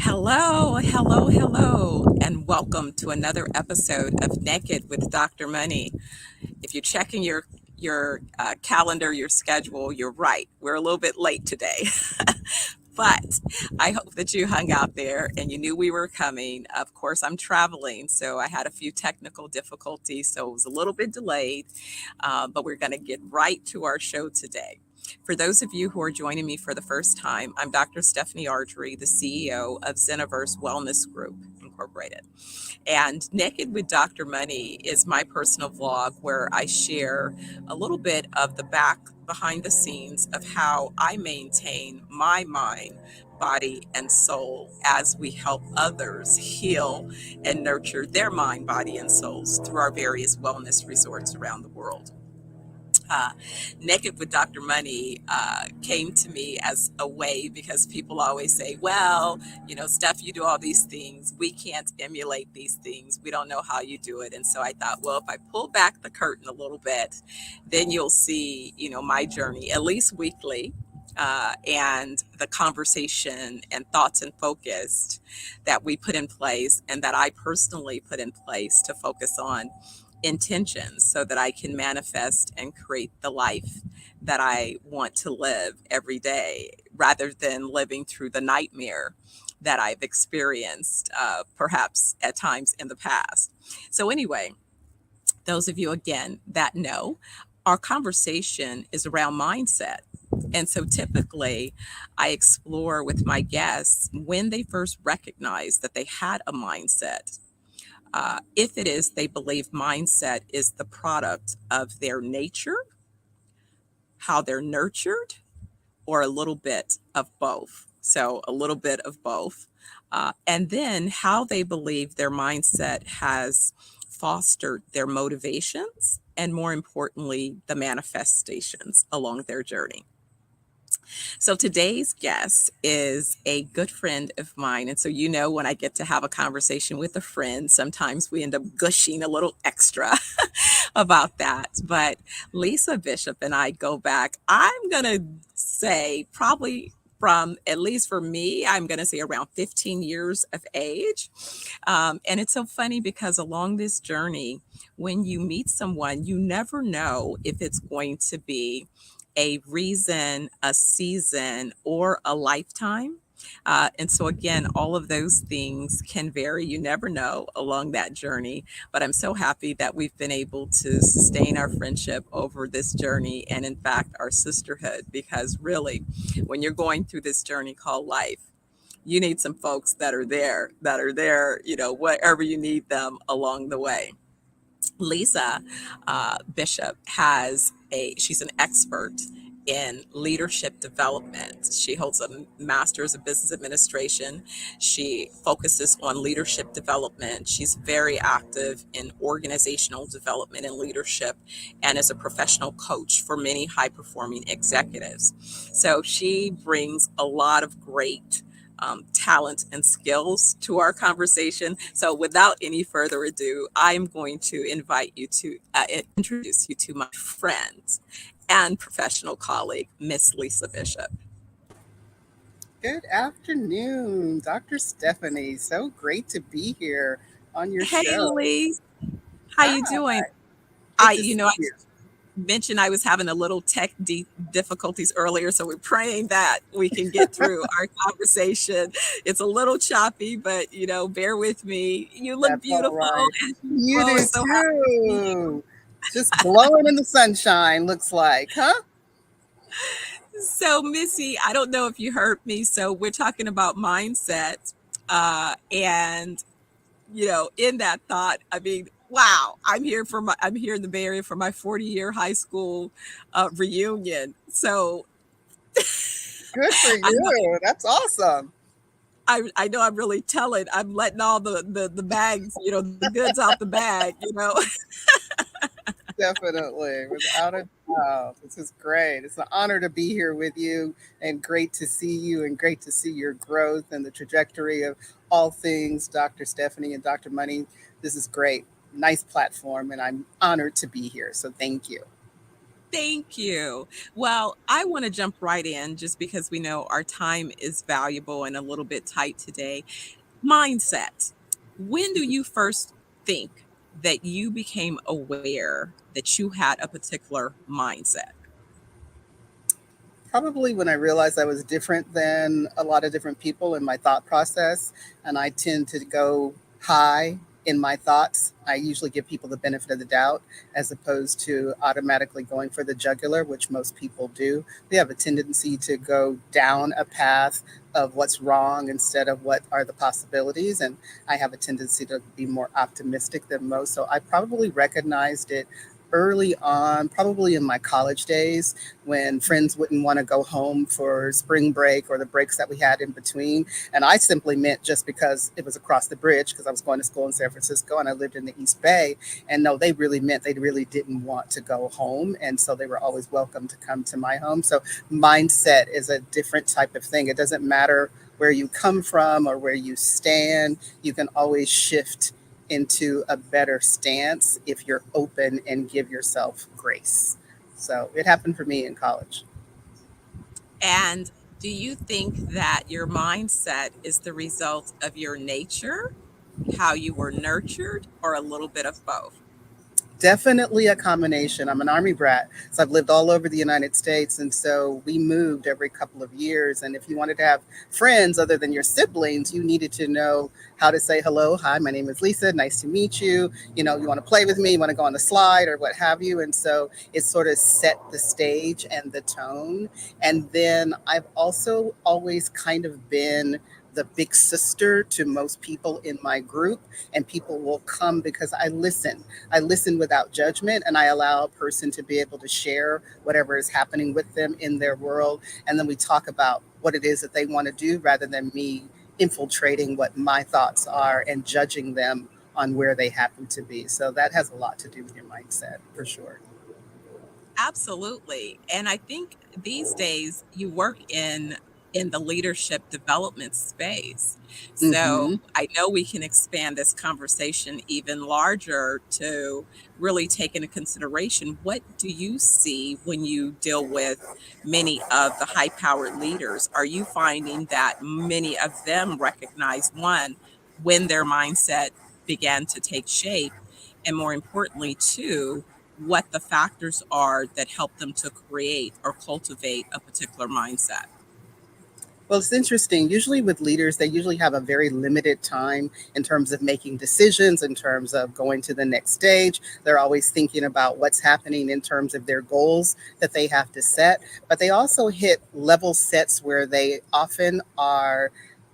Hello, hello, hello, and welcome to another episode of Naked with Dr. Money. If you're checking your calendar, your schedule, you're right. We're a little bit late today, but I hope that you hung out there and you knew we were coming. Of course, I'm traveling, so I had a few technical difficulties, so it was a little bit delayed, but we're going to get right to our show today. For those of you who are joining me for the first time, I'm Dr. Stephanie Ardrey, the CEO of ZenoVerse Wellness Group, Incorporated. And Naked with Dr. Money is my personal vlog where I share a little bit of the behind the scenes of how I maintain my mind, body, and soul as we help others heal and nurture their mind, body, and souls through our various wellness resorts around the world. uh, Naked with Dr. Money came to me as a way because people always say, well, Steph, you do all these things. We can't emulate these things. We don't know how you do it. And so I thought, well, if I pull back the curtain a little bit, then you'll see, my journey, at least weekly. And the conversation and thoughts and focused that we put in place and that I personally put in place to focus on intentions so that I can manifest and create the life that I want to live every day rather than living through the nightmare that I've experienced, perhaps at times in the past. So, anyway, those of you again that know, our conversation is around mindset. And so typically, I explore with my guests when they first recognized that they had a mindset. If it is, they believe mindset is the product of their nature, how they're nurtured, or a little bit of both. So, a little bit of both. And then how they believe their mindset has fostered their motivations and, more importantly, the manifestations along their journey. So today's guest is a good friend of mine. And so, when I get to have a conversation with a friend, sometimes we end up gushing a little extra about that. But Lisa Bishop and I go back, I'm going to say probably from, at least for me, I'm going to say around 15 years of age. And it's so funny because along this journey, when you meet someone, you never know if it's going to be a reason, a season, or a lifetime. And so, again, all of those things can vary. You never know along that journey. But I'm so happy that we've been able to sustain our friendship over this journey and, in fact, our sisterhood, because really, when you're going through this journey called life, you need some folks that are there, wherever you need them along the way. Lisa Bishop she's an expert in leadership development. She holds a master's of business administration. She focuses on leadership development. She's very active in organizational development and leadership and is a professional coach for many high performing executives. So she brings a lot of great talent and skills to our conversation. So without any further ado, I'm going to invite you to introduce you to my friend and professional colleague, Miss Lisa Bishop. Good afternoon, Dr. Stephanie. So great to be here on your Hey, show. Lisa, how Hi, you doing? good I, to you see know, I you. mentioned I was having a little difficulties earlier, so we're praying that we can get through our conversation. It's a little choppy, but bear with me. You look That's all beautiful right. as You usual. do So happy to see you. too. Just glowing in the sunshine, looks like, huh? So, Missy, I don't know if you heard me. So, we're talking about mindset. And, in that thought, I mean, wow, I'm here in the Bay Area for my 40-year high school reunion. So, Good for I know, you. That's awesome. I know I'm really telling, I'm letting all the bags, the goods out the bag. Definitely, without a doubt. This is great. It's an honor to be here with you and great to see you and great to see your growth and the trajectory of all things Dr. Stephanie and Dr. Money. This is great. Nice platform, and I'm honored to be here. So thank you. Thank you. Well, I want to jump right in just because we know our time is valuable and a little bit tight today. Mindset. When do you first think that you became aware that you had a particular mindset? Probably when I realized I was different than a lot of different people in my thought process, and I tend to go high in my thoughts. I usually give people the benefit of the doubt as opposed to automatically going for the jugular, which most people do. They have a tendency to go down a path of what's wrong instead of what are the possibilities. And I have a tendency to be more optimistic than most. So I probably recognized it early on, probably in my college days, when friends wouldn't want to go home for spring break or the breaks that we had in between. And I simply meant just because it was across the bridge, because I was going to school in San Francisco and I lived in the East Bay. And no, they really meant they really didn't want to go home. And so they were always welcome to come to my home. So mindset is a different type of thing. It doesn't matter where you come from or where you stand, you can always shift into a better stance if you're open and give yourself grace. So it happened for me in college. And do you think that your mindset is the result of your nature, how you were nurtured, or a little bit of both? Definitely a combination. I'm an Army brat, so I've lived all over the United States. And so we moved every couple of years. And if you wanted to have friends other than your siblings, you needed to know how to say hello. Hi, my name is Lisa. Nice to meet you. You want to play with me, you want to go on the slide or what have you. And so it sort of set the stage and the tone. And then I've also always kind of been the big sister to most people in my group, and people will come because I listen. I listen without judgment, and I allow a person to be able to share whatever is happening with them in their world. And then we talk about what it is that they want to do rather than me infiltrating what my thoughts are and judging them on where they happen to be. So that has a lot to do with your mindset for sure. Absolutely. And I think these days you work in the leadership development space. So Mm-hmm. I know we can expand this conversation even larger to really take into consideration what do you see when you deal with many of the high powered leaders? Are you finding that many of them recognize one when their mindset began to take shape? And more importantly, two, what the factors are that help them to create or cultivate a particular mindset. Well, it's interesting. Usually, with leaders, they usually have a very limited time in terms of making decisions, in terms of going to the next stage. They're always thinking about what's happening in terms of their goals that they have to set. But they also hit level sets where they often are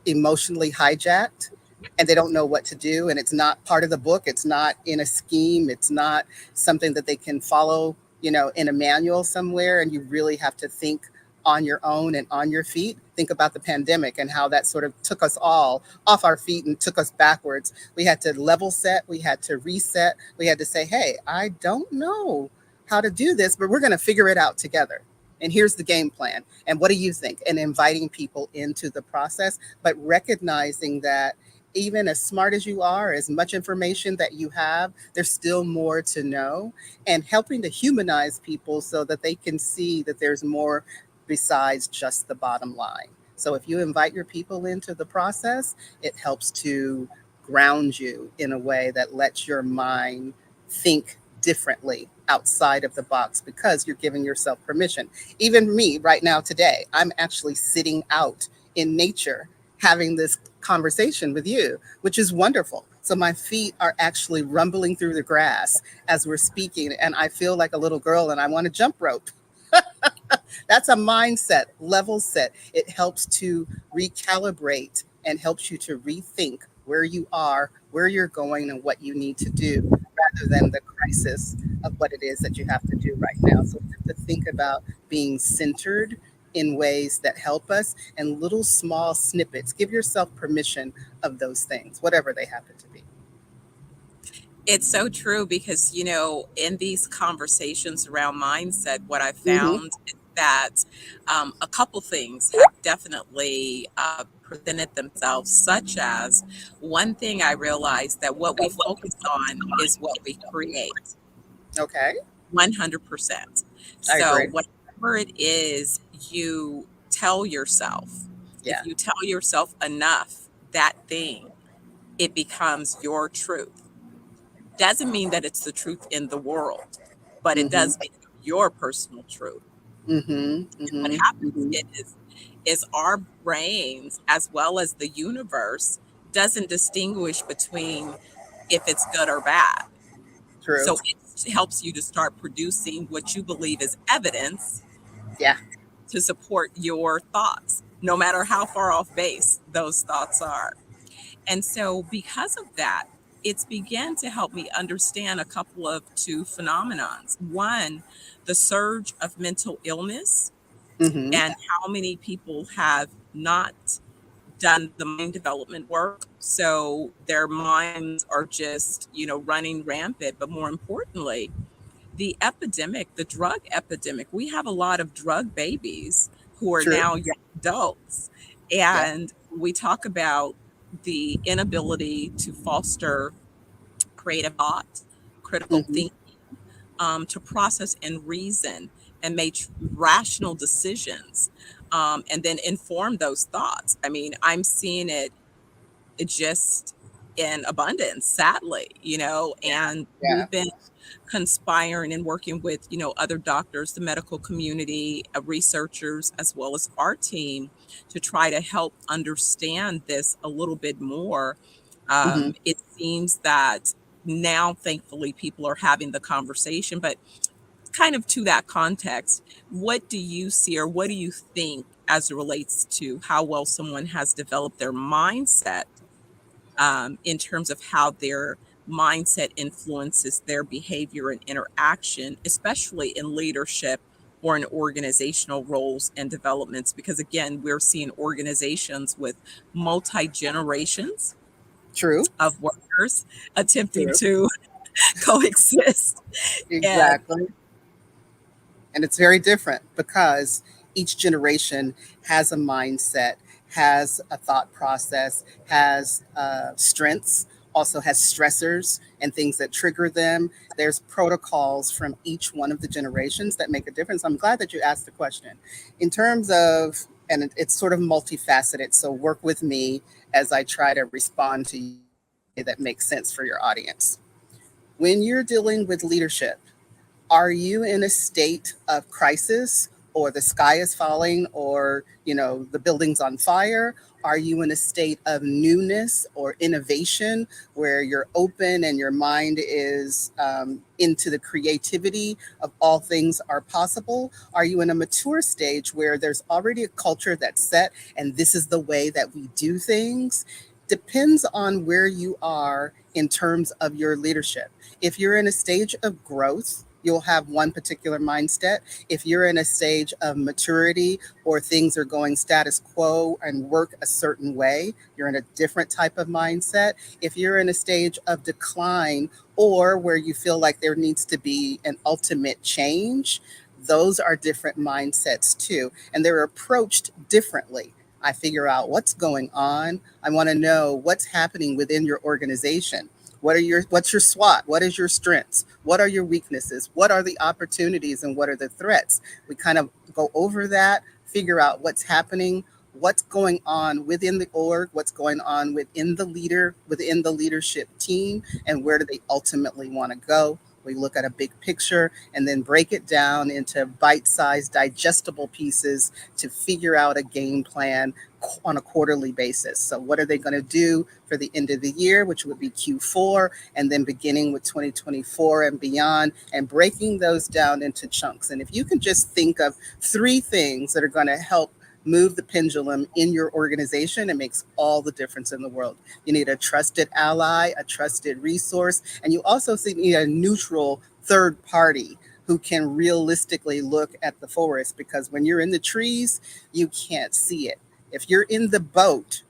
emotionally hijacked and they don't know what to do. And it's not part of the book, it's not in a scheme, it's not something that they can follow, in a manual somewhere. And you really have to think on your own and on your feet. Think about the pandemic and how that sort of took us all off our feet and took us backwards. We had to level set, we had to reset, we had to say, hey, I don't know how to do this, but we're going to figure it out together. And here's the game plan. And what do you think? And inviting people into the process, but recognizing that even as smart as you are, as much information that you have, there's still more to know, and helping to humanize people so that they can see that there's more besides just the bottom line. So if you invite your people into the process, it helps to ground you in a way that lets your mind think differently outside of the box because you're giving yourself permission. Even me right now today, I'm actually sitting out in nature having this conversation with you, which is wonderful. So my feet are actually rumbling through the grass as we're speaking, and I feel like a little girl and I want to jump rope. That's a mindset, level set. It helps to recalibrate and helps you to rethink where you are, where you're going, and what you need to do rather than the crisis of what it is that you have to do right now. So we have to think about being centered in ways that help us and little small snippets. Give yourself permission of those things, whatever they happen to be. It's so true because, in these conversations around mindset, what I Mm-hmm. found is that a couple things have definitely presented themselves, such as one thing I realized that what we focus on is what we create. Okay. 100%. I So agree. whatever it is you tell yourself, Yeah. if you tell yourself enough that thing, it becomes your truth. Doesn't mean that it's the truth in the world, but it Mm-hmm. does become your personal truth. Mm-hmm. What Mm-hmm. happens Mm-hmm. is our brains, as well as the universe, doesn't distinguish between if it's good or bad. True. So it helps you to start producing what you believe is evidence Yeah. to support your thoughts, no matter how far off base those thoughts are. And so, because of that, it's began to help me understand a couple of two phenomenons. One, the surge of mental illness Mm-hmm. and how many people have not done the mind development work. So their minds are just, running rampant. But more importantly, the epidemic, the drug epidemic, we have a lot of drug babies who are True. now young adults. Yeah. And we talk about the inability to foster creative thought, critical Mm-hmm. thinking, to process and reason and make rational decisions, and then inform those thoughts. I mean, I'm seeing it just in abundance, sadly, Yeah. and Yeah. we've been conspiring and working with, other doctors, the medical community, researchers, as well as our team to try to help understand this a little bit more. Mm-hmm. It seems that now, thankfully, people are having the conversation, but kind of to that context, what do you see or what do you think as it relates to how well someone has developed their mindset, in terms of how their mindset influences their behavior and interaction, especially in leadership or in organizational roles and developments? Because again, we're seeing organizations with multi generations True. of workers attempting True. to coexist. And Exactly. And it's very different because each generation has a mindset, has a thought process, has strengths, also has stressors and things that trigger them. There's protocols from each one of the generations that make a difference. I'm glad that you asked the question. In terms of, and it's sort of multifaceted, so work with me as I try to respond to you that makes sense for your audience. When you're dealing with leadership, are you in a state of crisis, or the sky is falling, or the building's on fire? Are you in a state of newness or innovation where you're open and your mind is into the creativity of all things are possible? Are you in a mature stage where there's already a culture that's set and this is the way that we do things? Depends on where you are in terms of your leadership. If you're in a stage of growth, you'll have one particular mindset. If you're in a stage of maturity or things are going status quo and work a certain way, you're in a different type of mindset. If you're in a stage of decline or where you feel like there needs to be an ultimate change, those are different mindsets too. And they're approached differently. I figure out what's going on. I want to know what's happening within your organization. What's your SWOT? What is your strengths? What are your weaknesses? What are the opportunities and what are the threats? We kind of go over that, figure out what's happening, what's going on within the org, what's going on within the leadership team, and where do they ultimately want to go. We look at a big picture and then break it down into bite-sized, digestible pieces to figure out a game plan on a quarterly basis. So, what are they going to do for the end of the year, which would be Q4, and then beginning with 2024 and beyond, and breaking those down into chunks. And if you can just think of three things that are going to help move the pendulum in your organization, it makes all the difference in the world. You need a trusted ally, a trusted resource, and you also need a neutral third party who can realistically look at the forest, because when you're in the trees, you can't see it. If you're in the boat,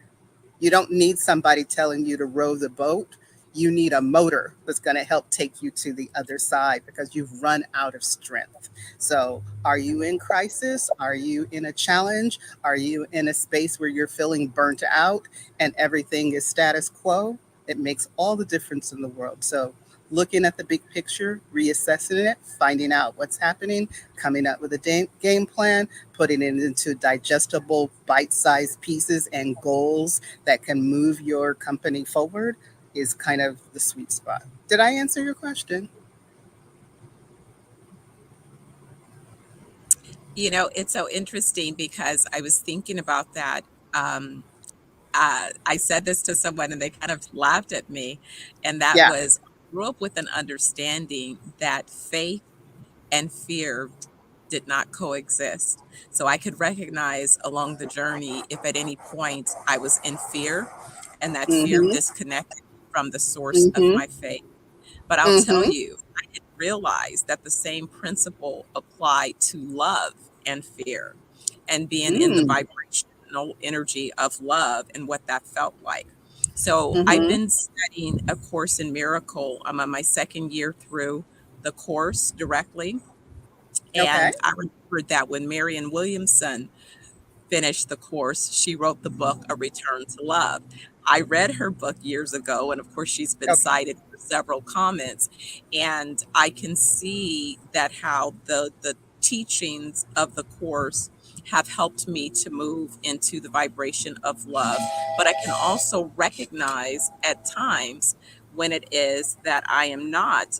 you don't need somebody telling you to row the boat. You need a motor that's going to help take you to the other side because you've run out of strength. So, are you in crisis? Are you in a challenge? Are you in a space where you're feeling burnt out and everything is status quo? It makes all the difference in the world. So, looking at the big picture, reassessing it, finding out what's happening, coming up with a game plan, putting it into digestible, bite sized pieces and goals that can move your company forward is kind of the sweet spot. Did I answer your question? It's so interesting because I was thinking about that. Um, I said this to someone and they kind of laughed at me, and that Yeah. was I grew up with an understanding that faith and fear did not coexist. So I could recognize along the journey if at any point I was in fear and that fear Mm-hmm. disconnected from the source of Mm-hmm. my faith. But I'll tell Mm-hmm. you, I didn't realize that the same principle applied to love and fear and being in the Mm. vibrational energy of love and what that felt like. So I've Mm-hmm. been studying A Course in Miracle. I'm on my second year through the course directly. Okay. And I remembered that when Marianne Williamson finished the course, she wrote the book A Return to Love. I read her book years ago, and of course, she's been Okay. cited for several comments. And I can see that how the teachings of the course have helped me to move into the vibration of love. But I can also recognize at times when it is that I am not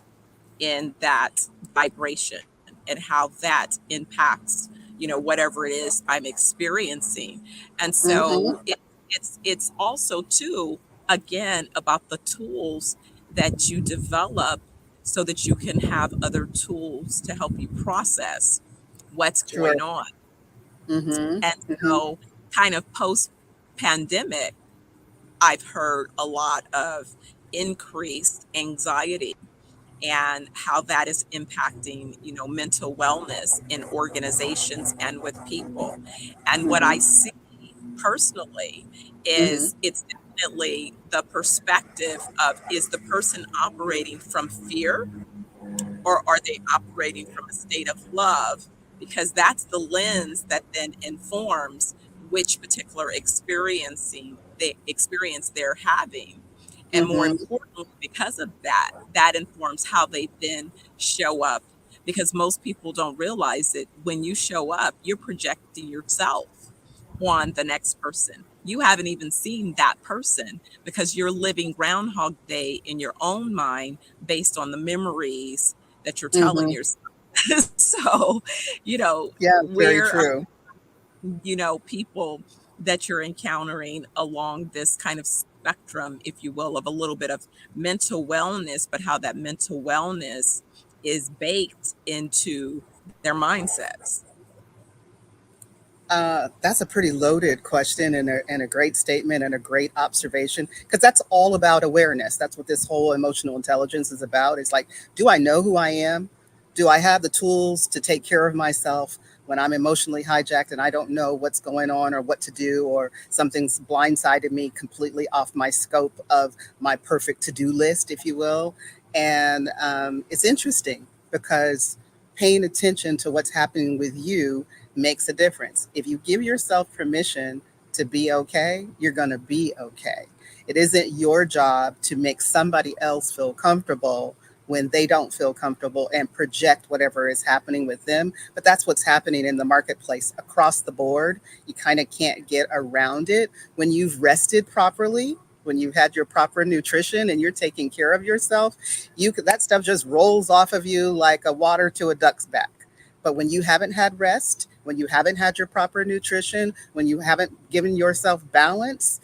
in that vibration and how that impacts whatever it is I'm experiencing. And Mm-hmm. so it's also too, again, about the tools that you develop so that you can have other tools to help you process what's Sure. going on. Mm-hmm. And Mm-hmm. so kind of post pandemic, I've heard a lot of increased anxiety and how that is impacting mental wellness in organizations and with people. And what I Mm-hmm. see personally Mm-hmm. is it's definitely the perspective of, is the person operating from fear or are they operating from a state of love? Because that's the lens that then informs which particular experience they're having. And more Mm-hmm. importantly, because of that, that informs how they then show up. Because most people don't realize it. When you show up, you're projecting yourself on the next person. You haven't even seen that person because you're living Groundhog Day in your own mind based on the memories that you're telling Mm-hmm. yourself. So, you know, Yeah, very where are, true. people that you're encountering along this kind of spectrum, if you will, of a little bit of mental wellness, but how that mental wellness is baked into their mindsets. That's a pretty loaded question and a great statement and a great observation because that's all about awareness. That's what this whole emotional intelligence is about. It's like, do I know who I am? Do I have the tools to take care of myself when I'm emotionally hijacked and I don't know what's going on or what to do, or something's blindsided me completely off my scope of my perfect to do list, if you will? And it's interesting because paying attention to what's happening with you makes a difference. If you give yourself permission to be okay, you're going to be okay. It isn't your job to make somebody else feel comfortable when they don't feel comfortable and project whatever is happening with them. But that's what's happening in the marketplace across the board. You kind of can't get around it. When you've rested properly, when you've had your proper nutrition and you're taking care of yourself, that stuff just rolls off of you like a water to a duck's back. But when you haven't had rest, when you haven't had your proper nutrition, when you haven't given yourself balance,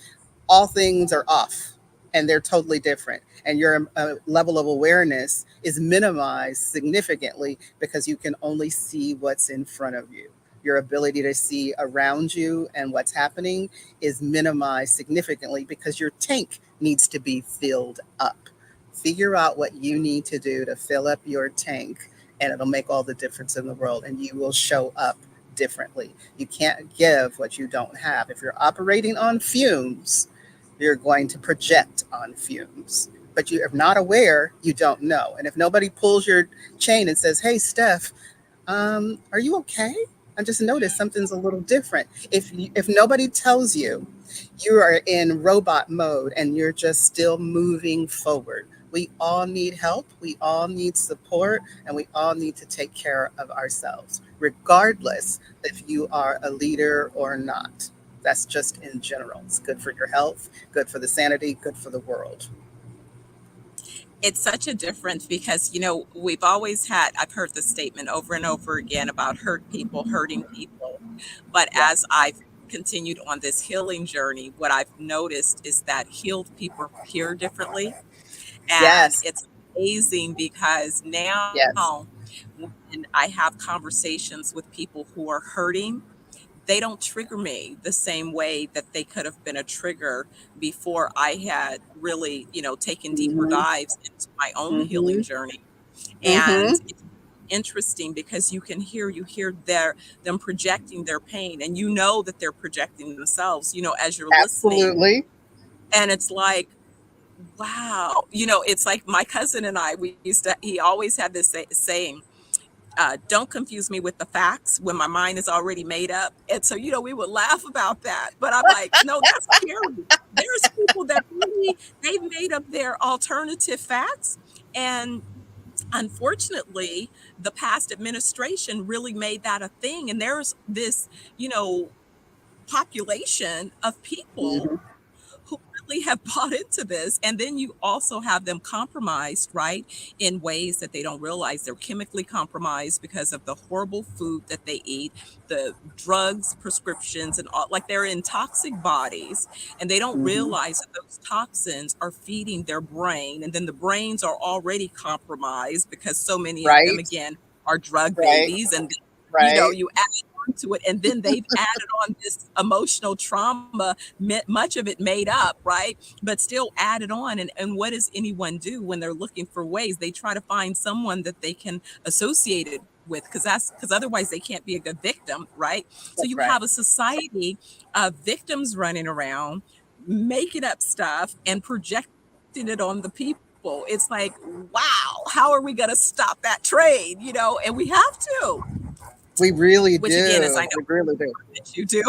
all things are off and they're totally different. And your level of awareness is minimized significantly because you can only see what's in front of you. Your ability to see around you and what's happening is minimized significantly because your tank needs to be filled up. Figure out what you need to do to fill up your tank, and it'll make all the difference in the world, and you will show up differently. You can't give what you don't have. If you're operating on fumes, you're going to project on fumes. But you are not aware, you don't know. And if nobody pulls your chain and says, "Hey, Steph, are you okay? I just noticed something's a little different." If nobody tells you, you are in robot mode and you're just still moving forward. We all need help, we all need support, and we all need to take care of ourselves, regardless if you are a leader or not. That's just in general. It's good for your health, good for the sanity, good for the world. It's such a difference because, we've always had, I've heard the statement over and over again about hurt people hurting people. But Yeah. as I've continued on this healing journey, what I've noticed is that healed people hear differently. And Yes. it's amazing because now Yes. when I have conversations with people who are hurting, they don't trigger me the same way that they could have been a trigger before I had really, taken deeper Mm-hmm. dives into my own Mm-hmm. healing journey. Mm-hmm. And it's interesting because you hear them projecting their pain, and that they're projecting themselves, as you're listening. Absolutely. And it's like, wow, it's like my cousin and I, he always had this saying, don't confuse me with the facts when my mind is already made up. And so, we would laugh about that. But I'm like, no, that's scary. There's people that really, they've made up their alternative facts. And unfortunately, the past administration really made that a thing. And there's this, population of people Mm-hmm. who really have bought into this. And then you also have them compromised, right? In ways that they don't realize. They're chemically compromised because of the horrible food that they eat, the drugs, prescriptions, and all. Like, they're in toxic bodies, and they don't Mm-hmm. realize that those toxins are feeding their brain. And then the brains are already compromised because so many of them, Right. again, are drug Right. babies. And Right. you add to it, and then they've added on this emotional trauma, much of it made up, right? But still added on. And what does anyone do when they're looking for ways? They try to find someone that they can associate it with, because otherwise they can't be a good victim, right? So That's you right. have a society of victims running around making up stuff and projecting it on the people. It's like, wow, how are we going to stop that trade? And we have to, We really which again, as I know do. We really do. that you do.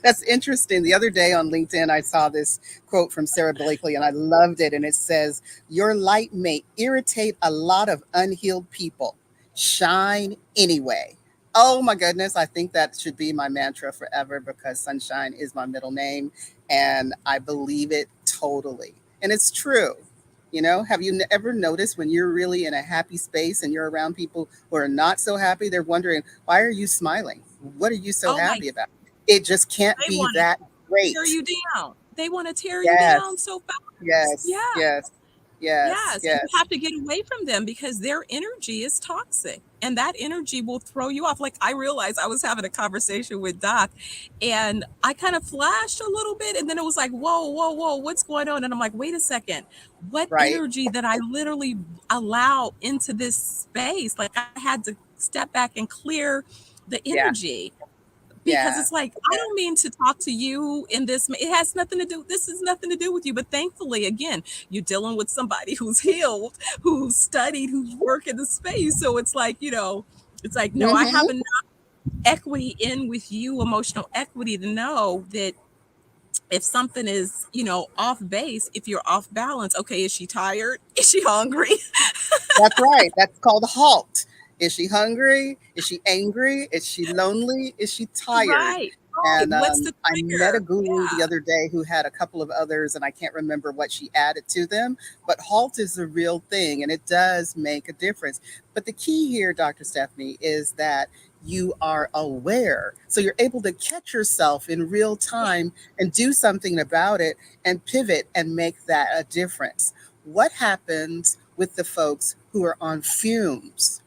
That's interesting. The other day on LinkedIn, I saw this quote from Sarah Blakely and I loved it. And it says, your light may irritate a lot of unhealed people. Shine anyway. Oh my goodness. I think that should be my mantra forever because Sunshine is my middle name. And I believe it totally. And it's true. Have you ever noticed when you're really in a happy space and you're around people who are not so happy? They're wondering, why are you smiling? What are you so Oh my, happy about? It just can't they be want to that tear great. you down. They want to tear you down Yes, so fast. Yeah. yes, yes, yes, Yes, and you yes. have to get away from them because their energy is toxic, and that energy will throw you off. Like, I realized I was having a conversation with Doc, and I kind of flashed a little bit, and then it was like, whoa, whoa, whoa, what's going on? And I'm like, wait a second, what Right. energy that I literally allow into this space? Like, I had to step back and clear the Yeah, energy, because it's yeah, like, I yeah. don't mean to talk to you in this, it has nothing to do, this has nothing to do with you. But thankfully, again, you're dealing with somebody who's healed, who's studied, who's worked in the space. So it's like, it's like, no, I have Mm-hmm. enough equity in with you, emotional equity, to know that if something is, off base, if you're off balance, okay, is she tired? Is she hungry? That's right. That's called a halt. Is she hungry? Is she angry? Is she lonely? Is she tired? Right, right. And What's the I met a trigger? guru the Yeah. other day who had a couple of others, and I can't remember what she added to them. But halt is a real thing, and it does make a difference. But the key here, Dr. Stephanie, is that you are aware. So you're able to catch yourself in real time and do something about it and pivot and make that a difference. What happens with the folks who are on fumes?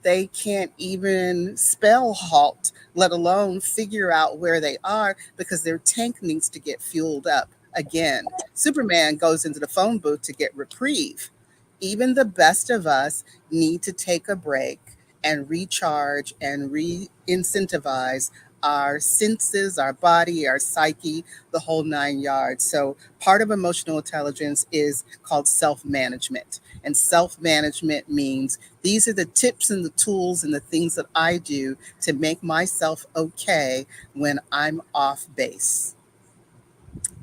They can't even spell halt, let alone figure out where they are because their tank needs to get fueled up again. Superman goes into the phone booth to get reprieve. Even the best of us need to take a break and recharge and re incentivize our senses, our body, our psyche, the whole nine yards. So, part of emotional intelligence is called self management. And self management means these are the tips and the tools and the things that I do to make myself okay when I'm off base.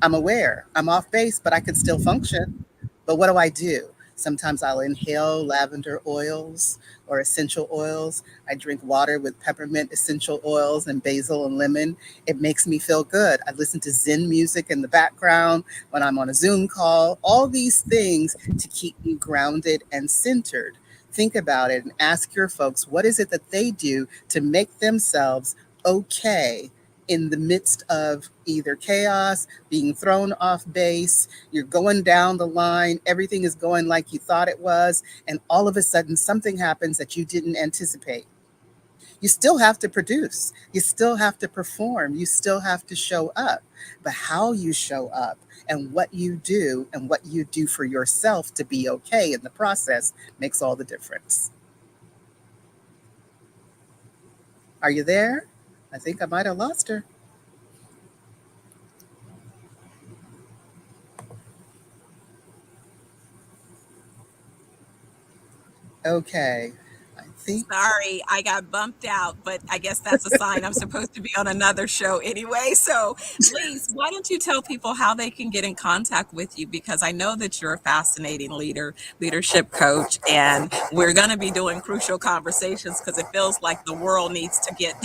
I'm aware. I'm off base, but I can still function. But what do I do? Sometimes I'll inhale lavender oils or essential oils. I drink water with peppermint essential oils and basil and lemon. It makes me feel good. I listen to Zen music in the background when I'm on a Zoom call. All these things to keep me grounded and centered. Think about it and ask your folks what is it that they do to make themselves okay in the midst of either chaos, being thrown off base, you're going down the line, everything is going like you thought it was, and all of a sudden something happens that you didn't anticipate. You still have to produce, you still have to perform, you still have to show up. But how you show up and what you do for yourself to be okay in the process makes all the difference. Are you there? I think I might have lost her. Okay. I think Sorry, I got bumped out, but I guess that's a sign I'm supposed to be on another show anyway. So, Lise, why don't you tell people how they can get in contact with you? Because I know that you're a fascinating leadership coach, and we're going to be doing crucial conversations because it feels like the world needs to get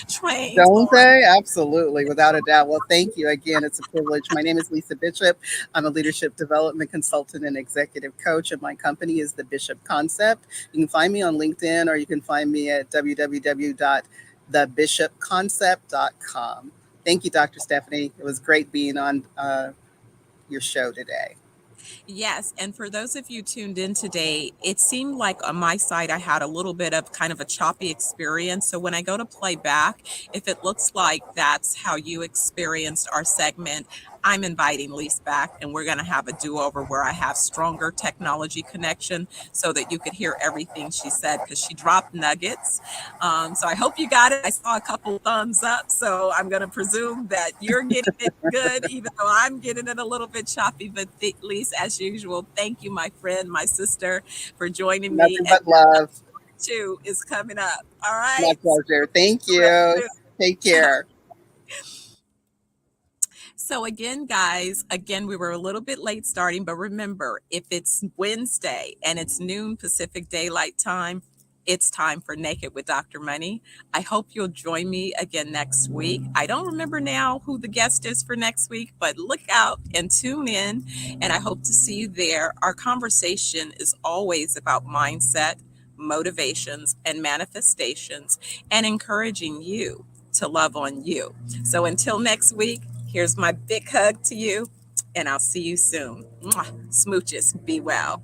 trained don't on. they? Absolutely, without a doubt. Well, thank you again. It's a privilege. My name is Lisa Bishop. I'm a leadership development consultant and executive coach, and my company is the Bishop Concept. You can find me on LinkedIn or you can find me at www.thebishopconcept.com. Thank you, Dr. Stephanie. It was great being on your show today. Yes, and for those of you tuned in today, it seemed like on my side I had a little bit of kind of a choppy experience. So when I go to play back, if it looks like that's how you experienced our segment, I'm inviting Lise back and we're going to have a do-over where I have stronger technology connection so that you could hear everything she said because she dropped nuggets. So I hope you got it. I saw a couple thumbs up, so I'm going to presume that you're getting it good, even though I'm getting it a little bit choppy. But Lise, as usual, thank you, my friend, my sister, for joining me. Nothing And but love. two is coming up. All My right. pleasure. Thank Real you. soon. Take care. So again, guys, again, we were a little bit late starting, but remember, if it's Wednesday and it's noon Pacific Daylight Time, it's time for Naked with Dr. Money. I hope you'll join me again next week. I don't remember now who the guest is for next week, but look out and tune in, and I hope to see you there. Our conversation is always about mindset, motivations, and manifestations, and encouraging you to love on you. So until next week, here's my big hug to you, and I'll see you soon. Mwah. Smooches. Be well.